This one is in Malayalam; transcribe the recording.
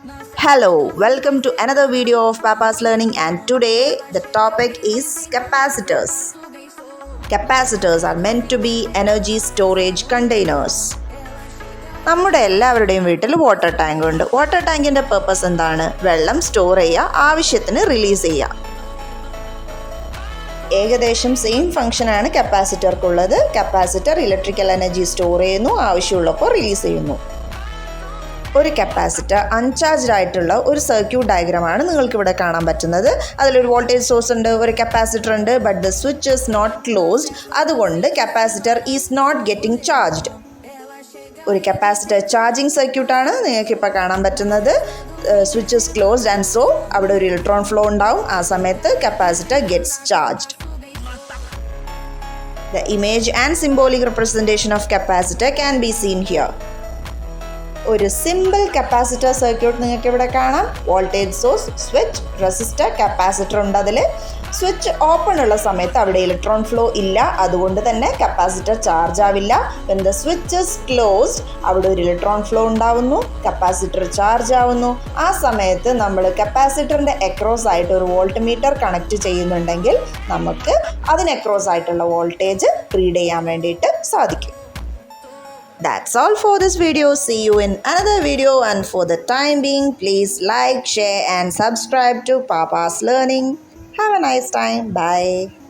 Hello, welcome to another video of Papa's Learning, and today the topic is capacitors. Capacitors are meant to be energy storage containers. നമ്മുടെ എല്ലാവരുടെയും വീട്ടിൽ വാട്ടർ ടാങ്ക് ഉണ്ട്. വാട്ടർ ടാങ്കിൻ്റെ പർപ്പസ് എന്താണ്? വെള്ളം സ്റ്റോർ ചെയ്യുക, ആവശ്യത്തിന് റിലീസ് ചെയ്യുക. ഏകദേശം സെയിം ഫംഗ്ഷനാണ് കപ്പാസിറ്റർക്കുള്ളത്. കപ്പാസിറ്റർ ഇലക്ട്രിക്കൽ എനർജി സ്റ്റോർ ചെയ്യുന്നു, ആവശ്യമുള്ളപ്പോൾ റിലീസ് ചെയ്യുന്നു. ഒരു കപ്പാസിറ്റർ അൺചാർജ്ഡ് ആയിട്ടുള്ള ഒരു സർക്യൂട്ട് ഡയഗ്രമാണ് നിങ്ങൾക്കിവിടെ കാണാൻ പറ്റുന്നത്. അതിലൊരു വോൾട്ടേജ് സോഴ്സ് ഉണ്ട്, ഒരു കപ്പാസിറ്റർ ഉണ്ട്, but the switch is not closed. അതുകൊണ്ട് capacitor is not getting charged. ഒരു കപ്പാസിറ്റർ ചാർജിങ് സർക്യൂട്ടാണ് നിങ്ങൾക്കിപ്പോൾ കാണാൻ പറ്റുന്നത്. Switch is closed and so അവിടെ ഒരു ഇലക്ട്രോൺ ഫ്ലോ ഉണ്ടാവും. ആ സമയത്ത് capacitor gets charged. The image and symbolic representation of capacitor can be seen here. ഒരു സിമ്പിൾ കപ്പാസിറ്റർ സർക്യൂട്ട് നിങ്ങൾക്ക് ഇവിടെ കാണാം. Voltage source, switch, resistor, capacitor ഉണ്ട്. അതിൽ സ്വിച്ച് ഓപ്പൺ ഉള്ള സമയത്ത് അവിടെ ഇലക്ട്രോൺ ഫ്ലോ ഇല്ല, അതുകൊണ്ട് തന്നെ കപ്പാസിറ്റർ ചാർജ് ആവില്ല. When the switch is closed അവിടെ ഒരു ഇലക്ട്രോൺ ഫ്ലോ ഉണ്ടാവുന്നു, കപ്പാസിറ്റർ ചാർജ് ആവുന്നു. ആ സമയത്ത് നമ്മൾ കപ്പാസിറ്ററിൻ്റെ അക്രോസ് ആയിട്ട് ഒരു വോൾട്ട് മീറ്റർ കണക്ട് ചെയ്യുന്നുണ്ടെങ്കിൽ നമുക്ക് അതിന് അക്രോസ് ആയിട്ടുള്ള വോൾട്ടേജ് റീഡ് ചെയ്യാൻ വേണ്ടിയിട്ട് സാധിക്കും. That's all for this video. See you in another video, and for the time being, please like, share and subscribe to Papa's Learning. Have a nice time. Bye.